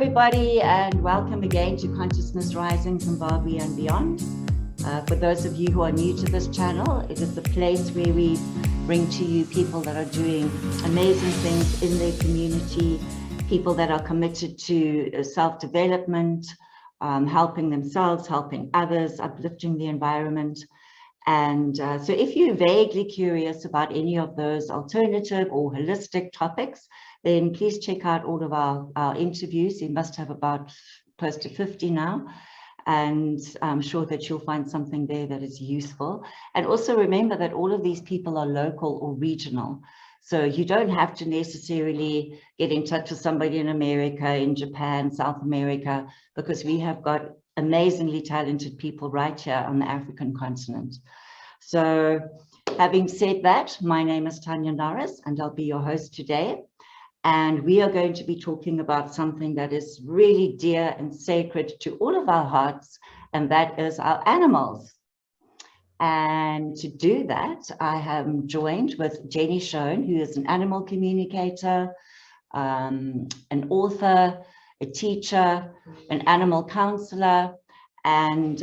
everybody, and welcome again to Consciousness Rising Zimbabwe and Beyond. For those of you who are new to this channel, it is the place where we bring to you people that are doing amazing things in their community, people that are committed to self-development, helping themselves, helping others, uplifting the environment. And so if you're vaguely curious about any of those alternative or holistic topics, then please check out all of our interviews. You must have about close to 50 now. And I'm sure that you'll find something there that is useful. And also remember that all of these people are local or regional. So you don't have to necessarily get in touch with somebody in America, in Japan, South America, because we have got amazingly talented people right here on the African continent. So having said that, my name is Tania Norris, and I'll be your host today. And we are going to be talking about something that is really dear and sacred to all of our hearts, and that is our animals. And to do that, I am joined with Jenny Shone, who is an animal communicator, an author, a teacher, an animal counselor, and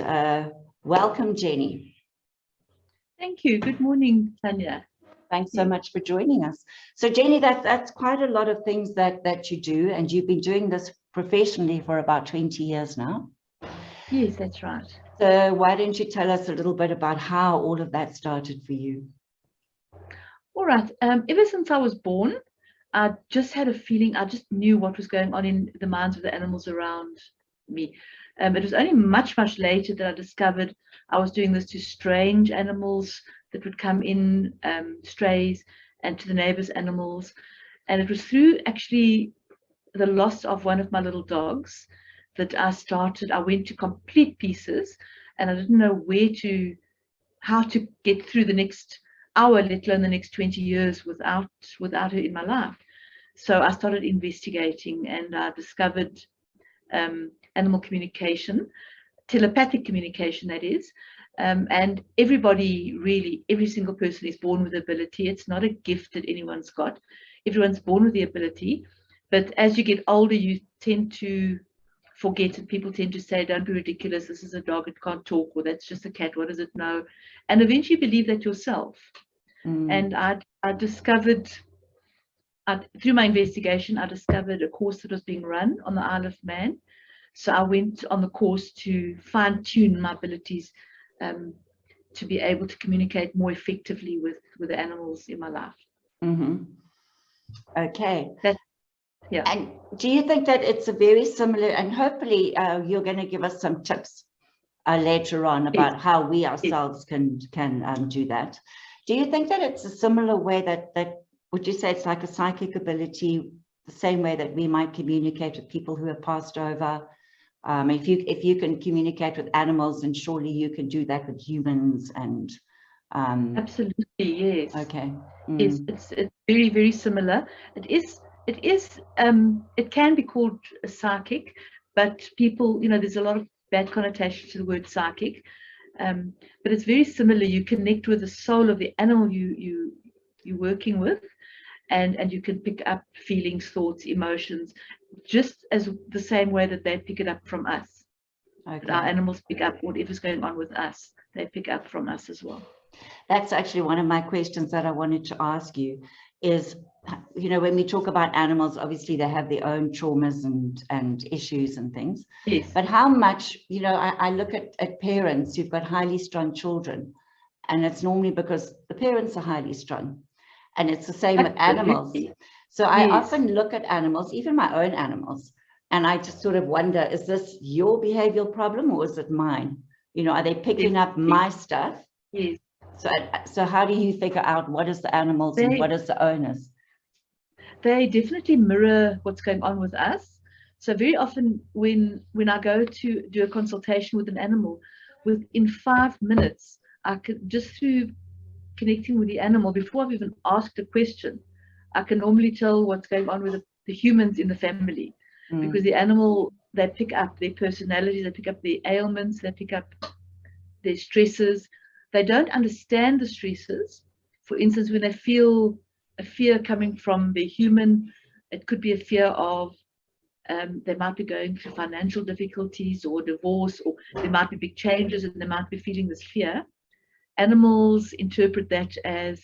welcome, Jenny. Thank you. Good morning, Tania. Thanks so much for joining us. So Jenny, that's quite a lot of things that you do, and you've been doing this professionally for about 20 years now. Yes, that's right. So why don't you tell us a little bit about how all of that started for you? All right. Ever since I was born, I just had a feeling, I just knew what was going on in the minds of the animals around me. It was only much later that I discovered I was doing this to strange animals that would come in, strays, and to the neighbors' animals. And it was through actually the loss of one of my little dogs that I went to complete pieces, and I didn't know how to get through the next hour, let alone the next 20 years without her in my life. So I started investigating, and I discovered animal communication, telepathic communication, that is. And everybody, really, every single person is born with the ability. It's not a gift that anyone's got. Everyone's born with the ability. But as you get older, you tend to forget it. People tend to say, don't be ridiculous. This is a dog. It can't talk. Or that's just a cat. What does it know? And eventually you believe that yourself. And I discovered, through my investigation, I discovered a course that was being run on the Isle of Man. So I went on the course to fine-tune my abilities to be able to communicate more effectively with the animals in my life. Okay. Yeah. And do you think that it's a very similar, and hopefully you're going to give us some tips later on about how we ourselves can do that. Do you think that it's a similar way that would you say it's like a psychic ability, the same way that we might communicate with people who have passed over? If you can communicate with animals, then surely you can do that with humans. And absolutely, yes. Okay. It's very similar. It can be called a psychic, but people, there's a lot of bad connotation to the word psychic. But it's very similar. You connect with the soul of the animal you're working with, and you can pick up feelings, thoughts, emotions, just as the same way that they pick it up from us. Okay. Our animals pick up whatever's going on with us. They pick up from us as well. That's actually one of my questions that I wanted to ask you is, when we talk about animals, obviously they have their own traumas and issues and things. Yes. But how much, I look at parents who've got highly strung children, and it's normally because the parents are highly strung. And it's the same with animals. So I often look at animals, even my own animals, and I just sort of wonder, is this your behavioral problem or is it mine? Are they picking up my stuff? Yes. So how do you figure out what is the animals and what is the owners? They definitely mirror what's going on with us. So very often when I go to do a consultation with an animal, within 5 minutes, I could, just through connecting with the animal, before I've even asked a question, I can normally tell what's going on with the humans in the family. Because the animal, they pick up their personalities, they pick up their ailments, they pick up their stresses. They don't understand the stresses. For instance, when they feel a fear coming from the human, it could be a fear of they might be going through financial difficulties or divorce, or there might be big changes and they might be feeling this fear. Animals interpret that as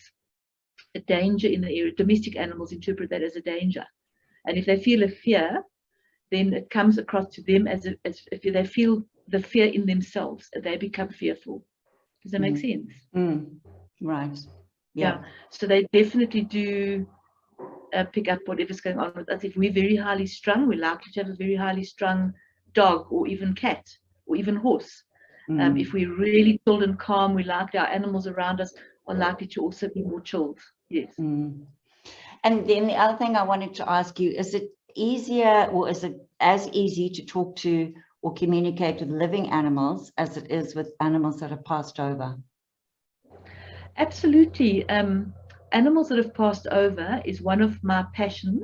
a danger in the area. Domestic animals interpret that as a danger. And if they feel a fear, then it comes across to them as if they feel the fear in themselves, and they become fearful. Does that make sense? Right. Yeah. So they definitely do pick up whatever's going on with us. If we're very highly strung, we're likely to have a very highly strung dog, or even cat, or even horse. If we're really chilled and calm, we're likely, our animals around us are likely to also be more chilled. Yes. And then the other thing I wanted to ask you, is it easier, or is it as easy to talk to or communicate with living animals as it is with animals that have passed over? Absolutely. Animals that have passed over is one of my passions.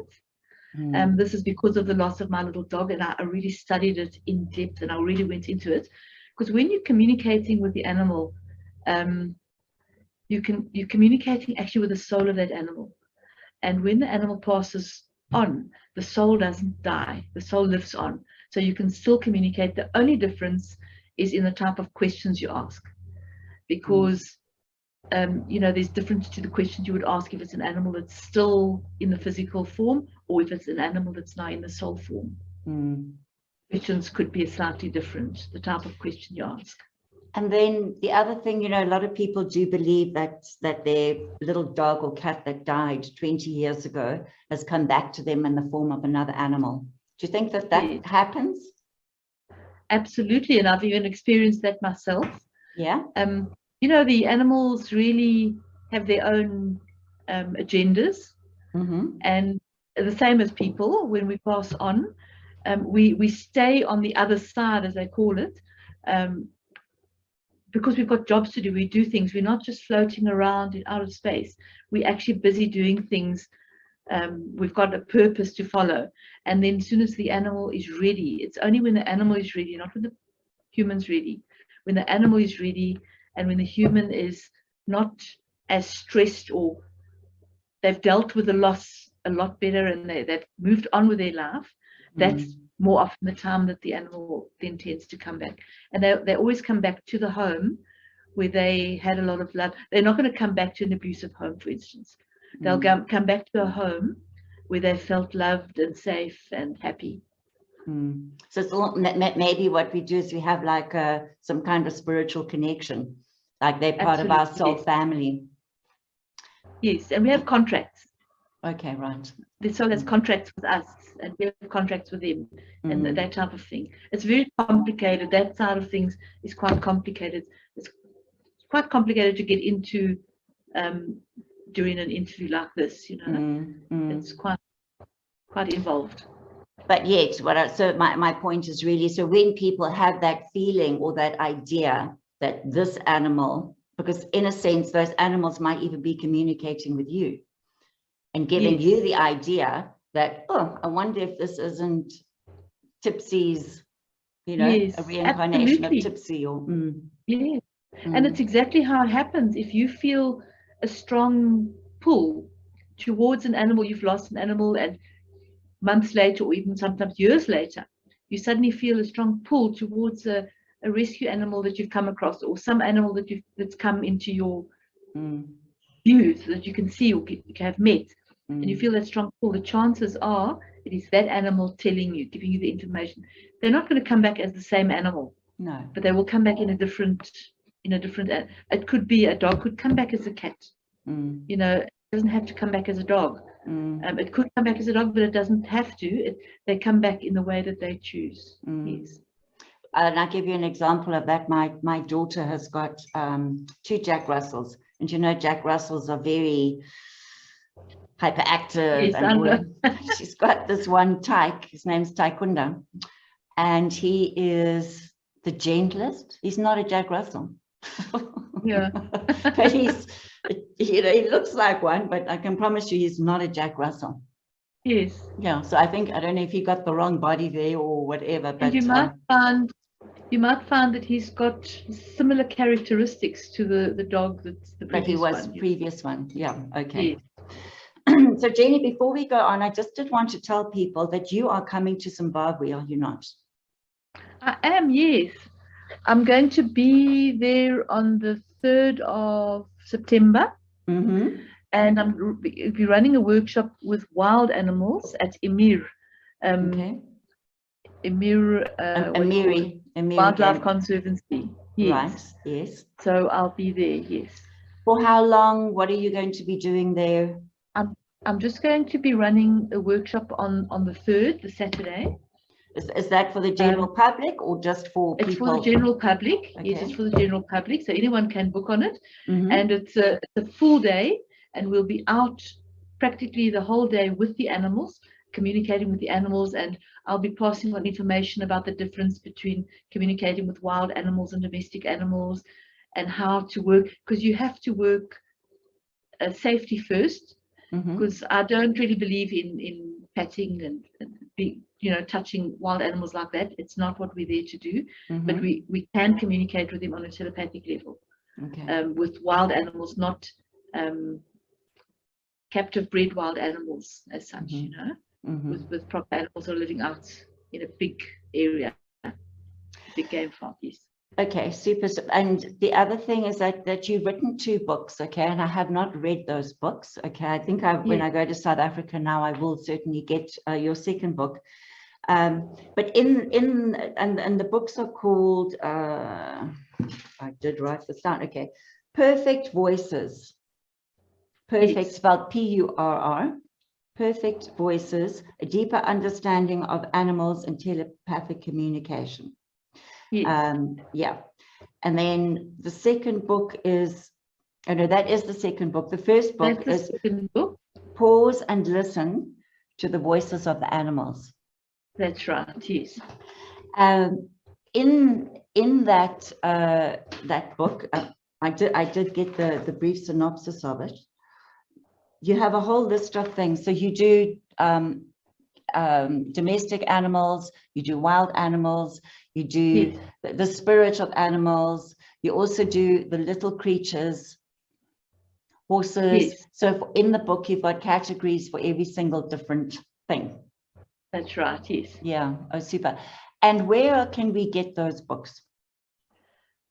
This is because of the loss of my little dog, and I really studied it in depth, and I really went into it. Because when you're communicating with the animal, you're communicating actually with the soul of that animal. And when the animal passes on, the soul doesn't die, the soul lives on. So you can still communicate. The only difference is in the type of questions you ask, because there's difference to the questions you would ask if it's an animal that's still in the physical form, or if it's an animal that's now in the soul form. Questions could be slightly different, the type of question you ask. And then the other thing, a lot of people do believe that their little dog or cat that died 20 years ago has come back to them in the form of another animal. Do you think that Yes. happens? Absolutely, and I've even experienced that myself. Yeah. The animals really have their own agendas, and the same as people. When we pass on, we stay on the other side, as they call it, because we've got jobs to do. We do things. We're not just floating around in outer space. We're actually busy doing things. We've got a purpose to follow. And then as soon as the animal is ready, it's only when the animal is ready, not when the human's ready. When the animal is ready, and when the human is not as stressed, or they've dealt with the loss a lot better, and they've moved on with their life, that's more often the time that the animal then tends to come back. And they always come back to the home where they had a lot of love. They're not going to come back to an abusive home, for instance. They'll come back to a home where they felt loved and safe and happy. So it's all, maybe what we do is we have like some kind of spiritual connection, like they're part of our soul family. Yes, and we have contracts. Okay, right. The soul has contracts with us, and we have contracts with them, and that type of thing. It's very complicated. That side of things is quite complicated. It's quite complicated to get into during an interview like this. It's quite involved. But yet, so my point is really, so when people have that feeling or that idea that this animal, because in a sense, those animals might even be communicating with you and giving you the idea that, oh, I wonder if this isn't Tipsy's, a reincarnation of Tipsy, or yes. And it's exactly how it happens. If you feel a strong pull towards an animal, you've lost an animal, and months later, or even sometimes years later, you suddenly feel a strong pull towards a rescue animal that you've come across, or some animal that's come into your view, so that you can see or have met, and you feel that strong pull. The chances are it is that animal telling you, giving you the information. They're not going to come back as the same animal, no, but they will come back in a different. It could be a dog could come back as a cat. It doesn't have to come back as a dog. It could come back as a dog, but it doesn't have to. They come back in the way that they choose. Yes. And I'll give you an example of that. My daughter has got 2 Jack Russells, and Jack Russells are very hyperactive. Yes, and she's got this one Tyke. His name's Tyke, and he is the gentlest. He's not a Jack Russell. Yeah. But he looks like one, but I can promise you he's not a Jack Russell. Yes. Yeah. So I don't know if he got the wrong body there or whatever. But and you might find that he's got similar characteristics to the dog that's the previous one. Previous one. Yeah. Okay. Yes. So Jenny, before we go on, I just did want to tell people that you are coming to Zimbabwe, are you not? I am, yes. I'm going to be there on the 3rd of September. And I'm be running a workshop with wild animals at Emir. Okay. Emir, Wildlife Conservancy. Yes. Right, yes. So I'll be there, yes. For how long? What are you going to be doing there? I'm just going to be running a workshop on the 3rd, the Saturday. Is that for the general public or just for people? It's for the general public. Okay. Yes, it's for the general public. So anyone can book on it. And it's a full day, and we'll be out practically the whole day with the animals, communicating with the animals, and I'll be passing on information about the difference between communicating with wild animals and domestic animals, and how to work, because you have to work safety first, because I don't really believe in patting and touching wild animals like that. It's not what we're there to do, but we can communicate with them on a telepathic level. Okay. With wild animals, not captive bred wild animals as such, with proper animals who are living out in a big area, big game farm. Yes. Okay, super. And the other thing is that you've written 2 books, okay, and I have not read those books. Okay, I think when I go to South Africa now, I will certainly get your second book. But and the books are called, I did write this down. Okay, Perfect Voices. Perfect, yes. spelled P-U-R-R. Perfect Voices: A Deeper Understanding of Animals and Telepathic Communication. Yes. Yeah. And then the second book is, oh no, that is the second book. The first book is Pause and Listen to the Voices of the Animals. That's right, yes. In that book, I did get the brief synopsis of it. You have a whole list of things. So you do domestic animals, you do wild animals, you do the spirit of animals, you also do the little creatures, horses. Yes. So in the book, you've got categories for every single different thing. That's right, yes. Yeah, oh, super. And where can we get those books?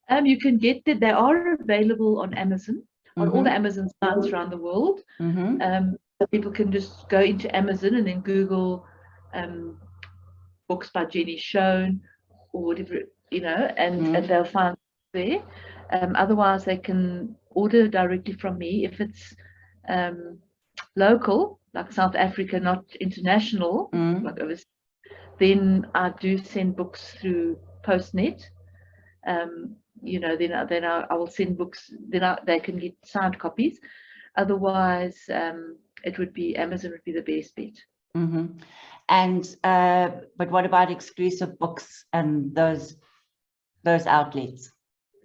You can get that. They are available on Amazon, on all the Amazon sites around the world. People can just go into Amazon and then Google books by Jenny Shone or whatever, and they'll find there. Otherwise, they can order directly from me. If it's local, like South Africa, not international, like overseas, then I do send books through Postnet. Then I will send books. Then they can get signed copies. Otherwise, it would be Amazon would be the best bet. And but what about exclusive books and those outlets?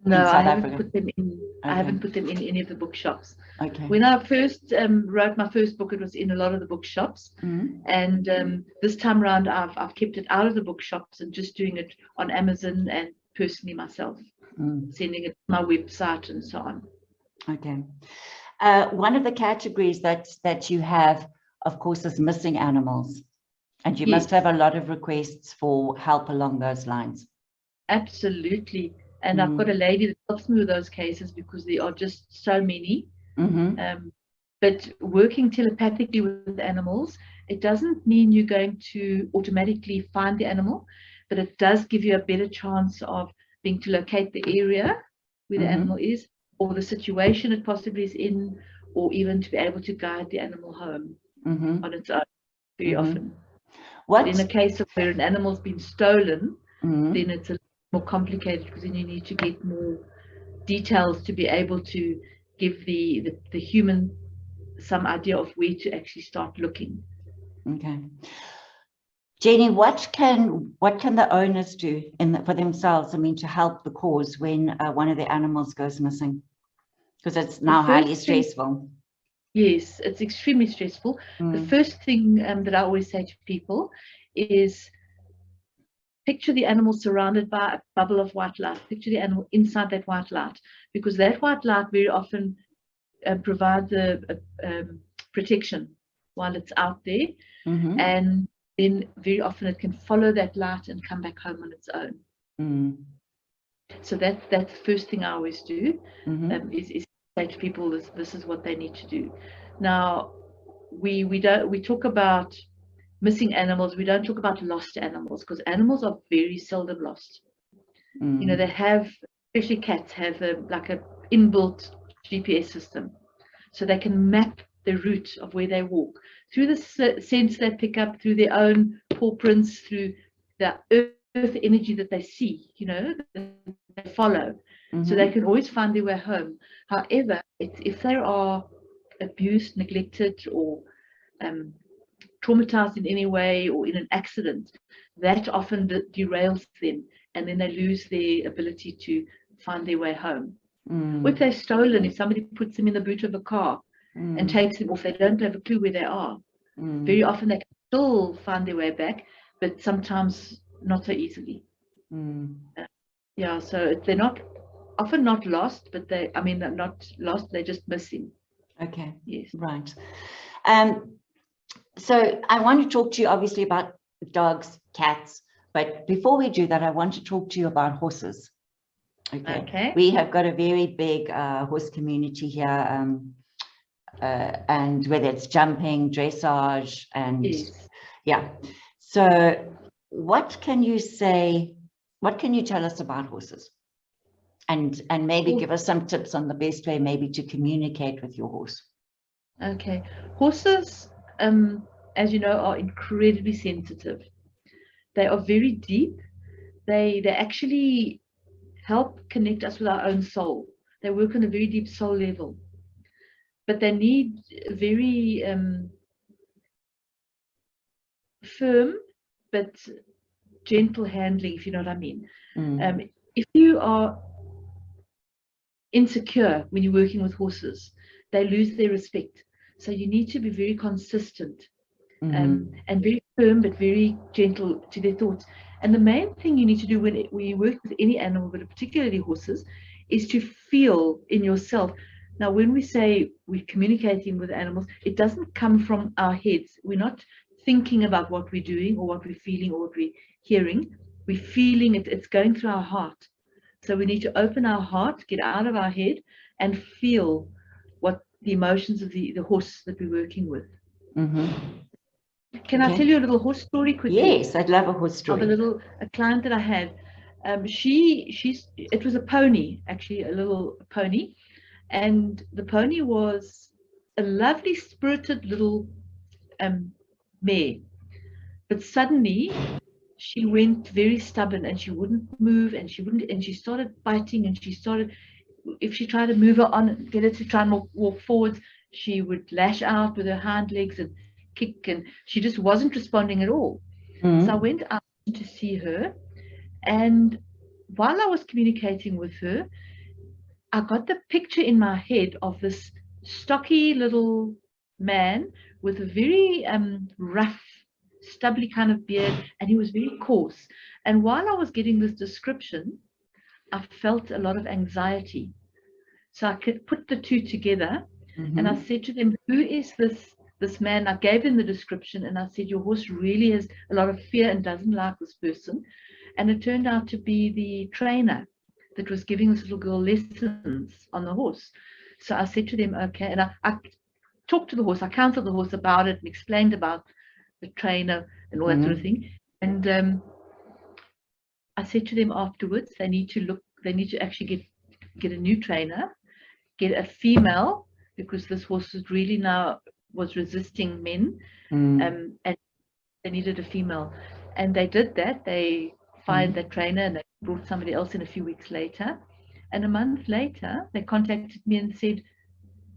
No, I haven't put them in. Okay. I haven't put them in any of the bookshops. Okay. When I first wrote my first book, it was in a lot of the bookshops, and this time around, I've kept it out of the bookshops and just doing it on Amazon and personally myself, sending it to my website and so on. Okay. One of the categories that you have, of course, is missing animals, and you must have a lot of requests for help along those lines. Absolutely. And I've got a lady that helps me with those cases because there are just so many. But working telepathically with animals, it doesn't mean you're going to automatically find the animal, but it does give you a better chance of being to locate the area where the animal is, or the situation it possibly is in, or even to be able to guide the animal home on its own very often. But in a case of where an animal's been stolen, then it's a little more complicated, because then you need to get more details to be able to give the human some idea of where to actually start looking. Okay. Jenny, what can the owners do for themselves, I mean, to help the cause when one of the animals goes missing? Because it's now highly stressful. Yes, it's extremely stressful. The first thing that I always say to people is picture the animal surrounded by a bubble of white light. Picture the animal inside that white light, because that white light very often provides a protection while it's out there, Mm-hmm. and then very often it can follow that light and come back home on its own. Mm. So that's the first thing I always do, Mm-hmm. is say to people this is what they need to do. Now we talk about missing animals. We don't talk about lost animals, because animals are very seldom lost. Mm. You know, they have, especially cats, have like a inbuilt GPS system, so they can map the route of where they walk through the scents they pick up, through their own paw prints, through the earth energy that they see, you know, that they follow. Mm-hmm. So they can always find their way home. However, if they are abused, neglected, or traumatized in any way, or in an accident, that often derails them, and then they lose their ability to find their way home. Or if they're stolen, if somebody puts them in the boot of a car and takes them off, they don't have a clue where they are. Very often they can still find their way back, but sometimes not so easily. Yeah, so they're often not lost, but they're not lost, they're just missing. Okay. Yes. Right. So I want to talk to you obviously about dogs, cats, but before we do that, I want to talk to you about horses. Okay. We have got a very big horse community here, and whether it's jumping, dressage, and yes. Yeah. So what can you say? What can you tell us about horses? And maybe give us some tips on the best way maybe to communicate with your horse. Okay. Horses, as you know, are incredibly sensitive. They are very deep. They actually help connect us with our own soul. They work on a very deep soul level. But they need very firm but gentle handling, if you know what I mean. If you are insecure when you're working with horses, they lose their respect. So you need to be very consistent, and very firm but very gentle to their thoughts. And the main thing you need to do when you work with any animal, but particularly horses, is to feel in yourself. Now, when we say we're communicating with animals, it doesn't come from our heads. We're not thinking about what we're doing or what we're feeling or what we're hearing. We're feeling it. It's going through our heart. So we need to open our heart, get out of our head, and feel what the emotions of the horse that we're working with. Can I tell you a little horse story quickly? Yes, I'd love a horse story. Of a client that I had. It was a pony, actually, a little pony, and the pony was a lovely, spirited little mare. But suddenly she went very stubborn, and she wouldn't move, and she started biting, and if she tried to move her on and get her to try and walk forwards, she would lash out with her hind legs and kick, and she just wasn't responding at all. So I went out to see her, and while I was communicating with her, I got the picture in my head of this stocky little man with a very rough, stubbly kind of beard, and he was very coarse. And while I was getting this description, I felt a lot of anxiety. So I could put the two together, and I said to them, who is this man? I gave them the description, and I said, your horse really has a lot of fear and doesn't like this person. And it turned out to be the trainer that was giving this little girl lessons on the horse. So I said to them, okay, and I talked to the horse, I counseled the horse about it and explained about the trainer and all that sort of thing. And I said to them afterwards, they need to actually get a new trainer, get a female, because this horse was resisting men, and they needed a female. And they did that. They fired that trainer, and they brought somebody else in a few weeks later. And a month later, they contacted me and said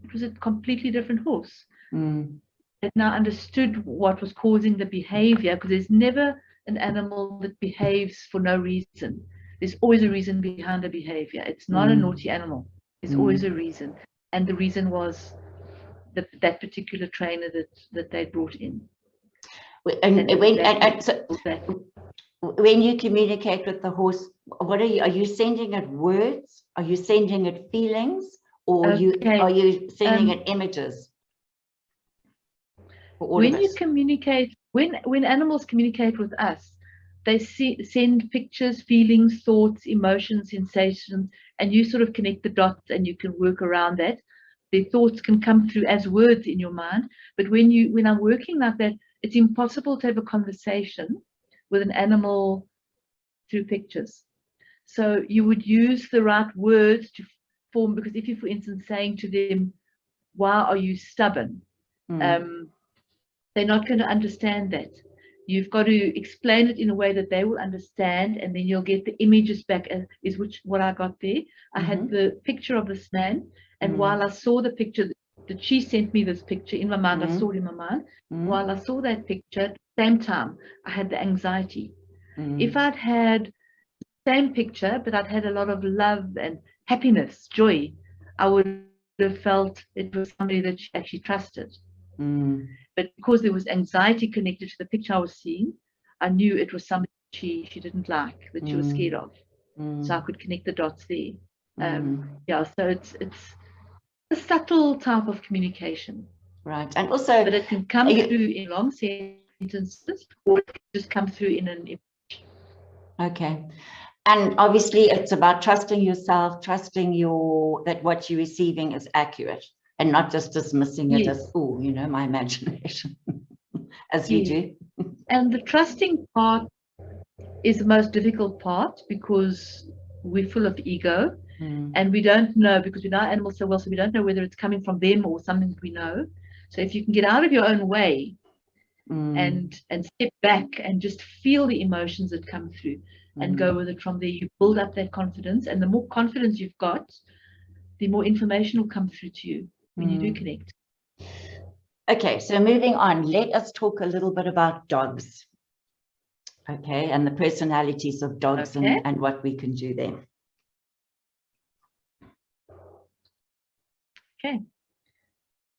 it was a completely different horse. They now understood what was causing the behavior, because there's never an animal that behaves for no reason. There's always a reason behind the behavior. It's not a naughty animal. There's always a reason. And the reason was that particular trainer that they brought in. When you communicate with the horse, what are you sending it words? Are you sending it feelings? Or are you sending it images? for all when of you us. communicate, when animals communicate with us, they send pictures, feelings, thoughts, emotions, sensations, and you sort of connect the dots and you can work around that. The thoughts can come through as words in your mind, but when I'm working like that, it's impossible to have a conversation with an animal through pictures. So you would use the right words to form, because if you, for instance, saying to them, why are you stubborn? They're not going to understand that. You've got to explain it in a way that they will understand, and then you'll get the images back, is what I got there. I had the picture of this man, and while I saw the picture that she sent me, this picture in my mind, I saw it in my mind. While I saw that picture, at the same time, I had the anxiety. If I'd had the same picture, but I'd had a lot of love and happiness, joy, I would have felt it was somebody that she actually trusted. But because there was anxiety connected to the picture I was seeing, I knew it was somebody she didn't like, that she was scared of. So I could connect the dots there. Yeah, so it's a subtle type of communication. Right. And also, but it can come through in long sentences, or it can just come through in an image. Okay. And obviously it's about trusting yourself, trusting that what you're receiving is accurate, and not just dismissing it as, oh, you know, my imagination, as you do. And the trusting part is the most difficult part, because we're full of ego, and we don't know, because we know animals so well, so we don't know whether it's coming from them or something that we know. So if you can get out of your own way and step back and just feel the emotions that come through and go with it from there, you build up that confidence, and the more confidence you've got, the more information will come through to you when you do connect. Okay, so moving on, let us talk a little bit about dogs. Okay, and the personalities of dogs, and what we can do there. Okay.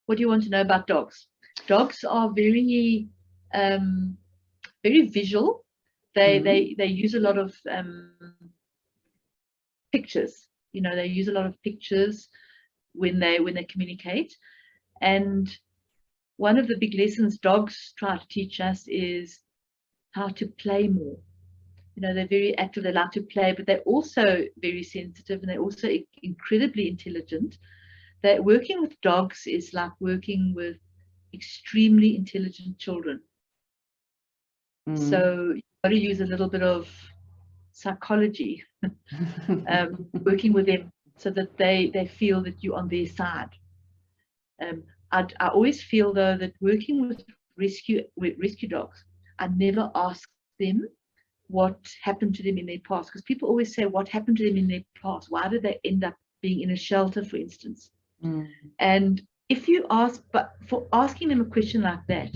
What do you want to know about dogs? Dogs are very, very visual. They use a lot of pictures. You know, they use a lot of pictures when they communicate. And one of the big lessons dogs try to teach us is how to play more. You know, they're very active, they like to play, but they're also very sensitive, and they're also incredibly intelligent. That working with dogs is like working with extremely intelligent children. So you've got to use a little bit of psychology, working with them, so that they feel that you're on their side. I always feel, though, that working with rescue dogs, I never ask them what happened to them in their past, because people always say, what happened to them in their past? Why did they end up being in a shelter, for instance? And if you ask, but for asking them a question like that,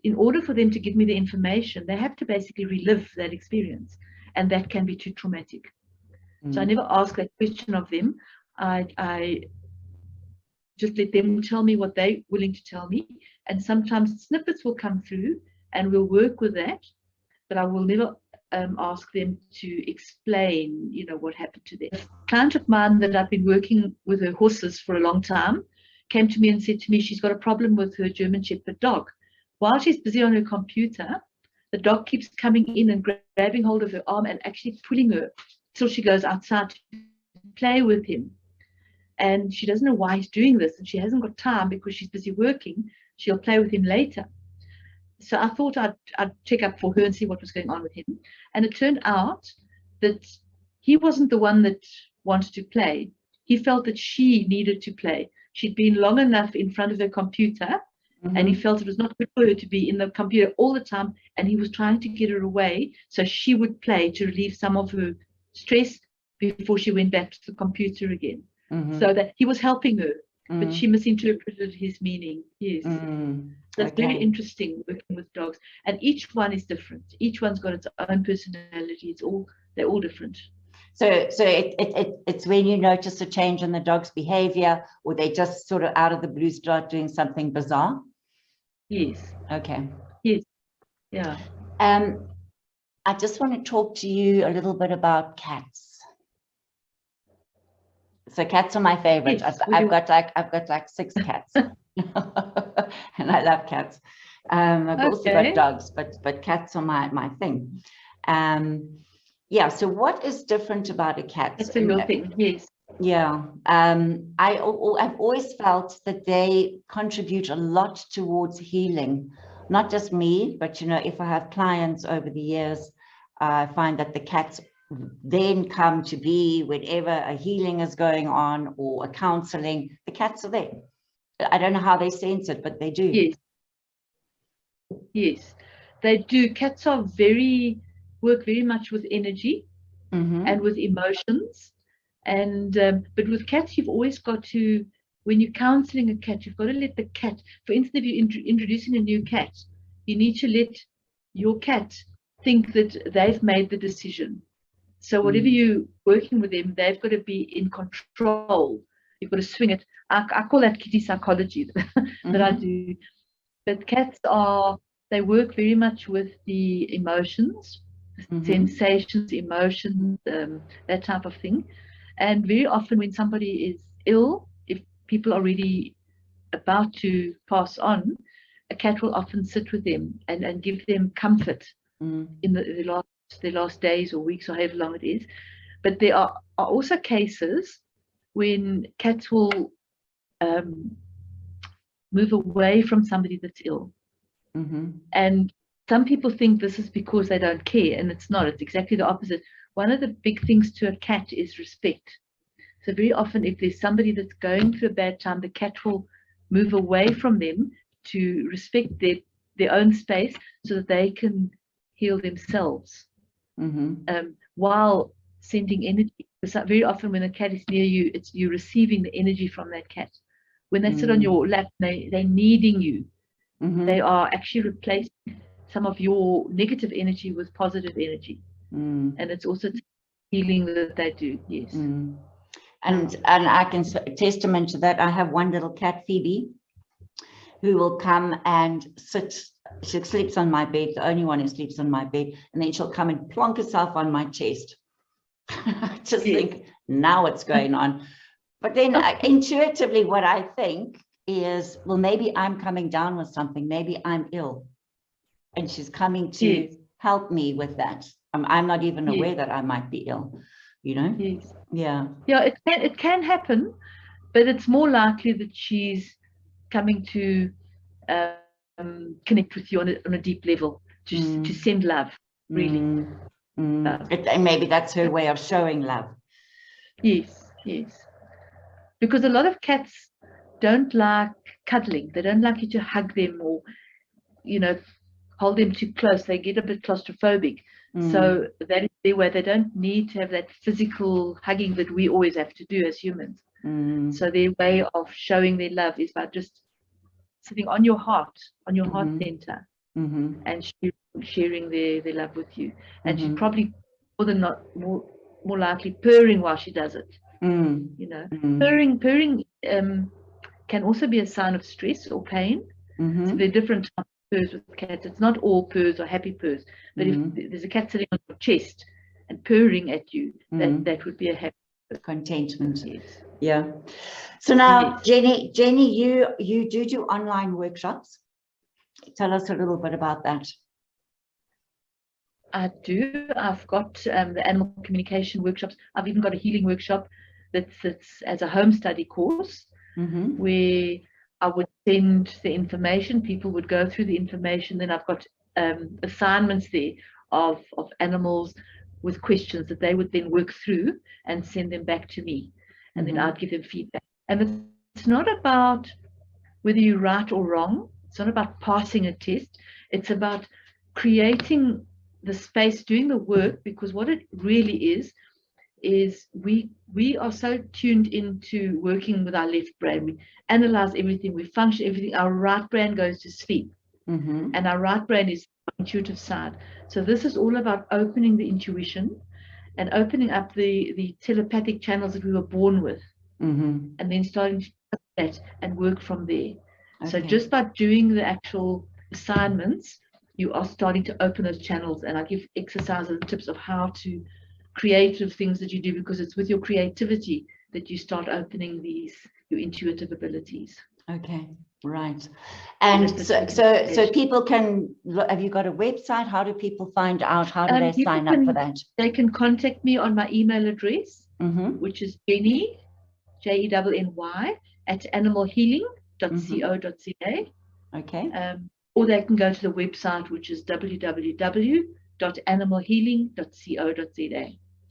in order for them to give me the information, they have to basically relive that experience, and that can be too traumatic. So I never ask that question of them. I just let them tell me what they're willing to tell me, and sometimes snippets will come through and we'll work with that, but I will never ask them to explain, you know, what happened to them. A client of mine that I've been working with her horses for a long time came to me and said to me she's got a problem with her German Shepherd dog. While she's busy on her computer, the dog keeps coming in and grabbing hold of her arm and actually pulling her till she goes outside to play with him. And she doesn't know why he's doing this, and she hasn't got time because she's busy working. She'll play with him later. So I thought I'd check up for her and see what was going on with him. And it turned out that he wasn't the one that wanted to play. He felt that she needed to play. She'd been long enough in front of her computer, and he felt it was not good for her to be in the computer all the time. And he was trying to get her away so she would play to relieve some of her stress before she went back to the computer again. So that he was helping her, but she misinterpreted his meaning. Yes. So it's very interesting working with dogs, and each one is different. Each one's got its own personality. They're all different. So it's when you notice a change in the dog's behavior, or they just sort of out of the blue start doing something bizarre. Yes. Okay. Yes. Yeah. I just want to talk to you a little bit about cats. So cats are my favorite. Yes, I've got like 6 cats. and I love cats. I've also got Okay. dogs, but cats are my thing. Yeah, so what is different about a cat? That's a real thing, yes. Yeah, I've always felt that they contribute a lot towards healing, not just me, but you know, if I have clients over the years, I find that the cats then come to be whenever a healing is going on or a counseling, the cats are there. I don't know how they sense it, but they do. Yes, yes, they do. Cats are work very much with energy and with emotions. And but with cats, you've always got to, when you're counseling a cat, you've got to let the cat, for instance, if you're introducing a new cat, you need to let your cat think that they've made the decision. So whatever you're working with them, they've got to be in control. You've got to swing it. I call that kitty psychology that I do. But cats they work very much with the emotions, sensations, emotions, that type of thing. And very often when somebody is ill, if people are really about to pass on, a cat will often sit with them and give them comfort in the last days or weeks or however long it is. But there are also cases when cats will move away from somebody that's ill. And some people think this is because they don't care, and it's not. It's exactly the opposite. One of the big things to a cat is respect. So very often if there's somebody that's going through a bad time, the cat will move away from them to respect their own space so that they can heal themselves, while sending energy. Because very often when a cat is near you, you're receiving the energy from that cat. When they sit on your lap, they're needing you. They are actually replacing some of your negative energy with positive energy. And it's also healing that they do, yes. And I can testament to that. I have one little cat, Phoebe, who will come and sit. She sleeps on my bed, the only one who sleeps on my bed, and then she'll come and plonk herself on my chest. I just think, now what's going on? But then intuitively, what I think is, well, maybe I'm coming down with something. Maybe I'm ill. And she's coming to help me with that. I'm not even aware that I might be ill, you know? Yeah. Yeah, it can happen, but it's more likely that she's coming to connect with you on a deep level, to send love, really. And maybe that's her way of showing love. Yes, yes. Because a lot of cats don't like cuddling. They don't like you to hug them or, you know, hold them too close. They get a bit claustrophobic. So that is their way. They don't need to have that physical hugging that we always have to do as humans. So their way of showing their love is by just sitting on your heart center, and sharing their love with you. And she's probably more likely purring while she does it. You know, purring can also be a sign of stress or pain. So there are different types of purrs with cats. It's not all purrs or happy purrs, but if there's a cat sitting on your chest and purring at you, that would be a happy contentment. Yes. Yeah. So now, Jenny, you do online workshops. Tell us a little bit about that. I do. I've got the animal communication workshops. I've even got a healing workshop that sits as a home study course, where I would send the information. People would go through the information. Then I've got assignments there of animals with questions that they would then work through and send them back to me. And then I'd give them feedback. And it's not about whether you're right or wrong. It's not about passing a test. It's about creating the space, doing the work, because what it really is we are so tuned into working with our left brain. We analyze everything, we function everything. Our right brain goes to sleep, and our right brain is the intuitive side. So this is all about opening the intuition and opening up the telepathic channels that we were born with, and then starting to do that and work from there. So just by doing the actual assignments, you are starting to open those channels, and I give exercises and tips of how to creative things that you do, because it's with your creativity that you start opening your intuitive abilities. Okay, right. And so people can, have you got a website? How do people find out? How do they sign up for that? They can contact me on my email address, Mm-hmm. which is Jenny, Jenny, at animalhealing.co.za. Okay. Or they can go to the website, which is www.animalhealing.co.za.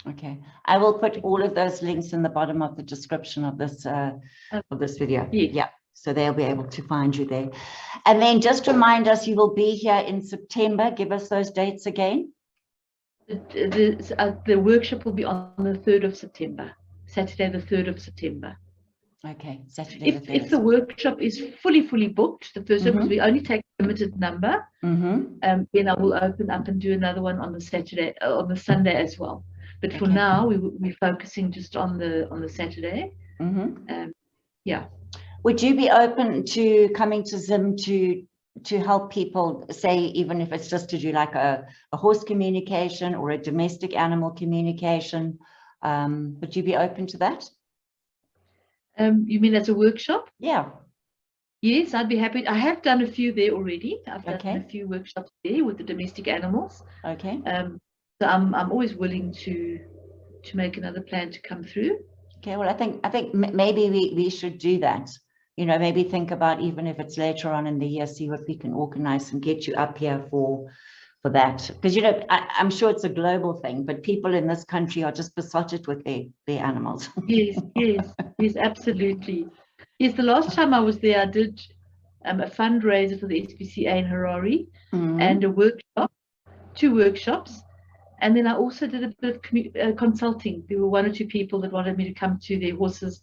Okay. I will put all of those links in the bottom of the description of this video. Yes. Yeah. So they'll be able to find you there. And then just remind us, you will be here in September. Give us those dates again. The workshop will be on the 3rd of September, Saturday, the 3rd of September. Okay, Saturday the 3rd. If the workshop is fully booked, the first one, because we only take a limited number, then I will open up and do another one on the Saturday, on the Sunday as well. But for now, we're focusing just on the Saturday. Yeah. Would you be open to coming to Zim to help people, say, even if it's just to do like a horse communication or a domestic animal communication? Would you be open to that? You mean as a workshop? Yeah. Yes, I'd be happy. I have done a few there already. I've done Okay. a few workshops there with the domestic animals. Okay. So I'm always willing to make another plan to come through. Okay. Well, I think maybe we should do that. You know, maybe think about, even if it's later on in the year, see what we can organize and get you up here for that. Because, you know, I'm sure it's a global thing, but people in this country are just besotted with their animals. Yes, absolutely. Yes, the last time I was there, I did a fundraiser for the SPCA in Harare and a workshop, 2 workshops. And then I also did a bit of consulting. There were 1 or 2 people that wanted me to come to their horses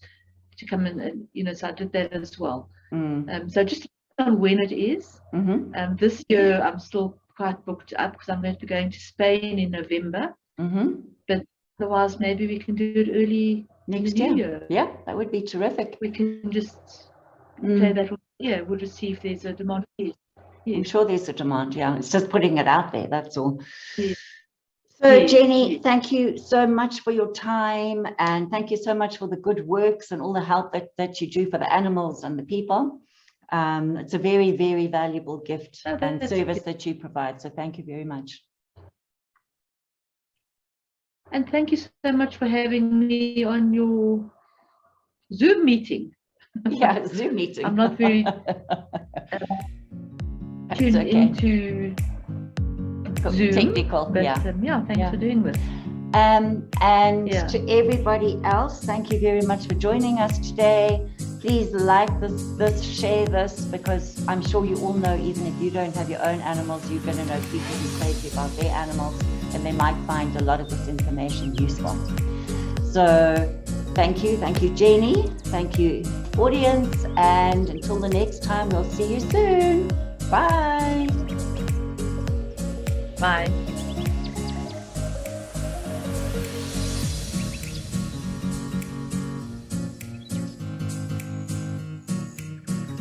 to come in, and, you know, so I did that as well. So just on when it is. This year I'm still quite booked up because I'm going to be going to Spain in November. But otherwise, maybe we can do it early next year. Yeah, that would be terrific. We can just play that. Yeah, we'll just see if there's a demand. Yes. I'm sure there's a demand. Yeah, it's just putting it out there. That's all. Yes. So, Jenny, thank you so much for your time, and thank you so much for the good works and all the help that you do for the animals and the people. It's a very, very valuable gift and service that you provide. So thank you very much. And thank you so much for having me on your Zoom meeting. Yeah, Zoom meeting. I'm not very tuned into Zoom, technical, but thanks for doing this. And to everybody else, thank you very much for joining us today. Please like this, share this, because I'm sure you all know, even if you don't have your own animals, you're going to know people who crazy about their animals, and they might find a lot of this information useful. So thank you, Jenny, thank you, audience, and until the next time, we'll see you soon. Bye. Bye.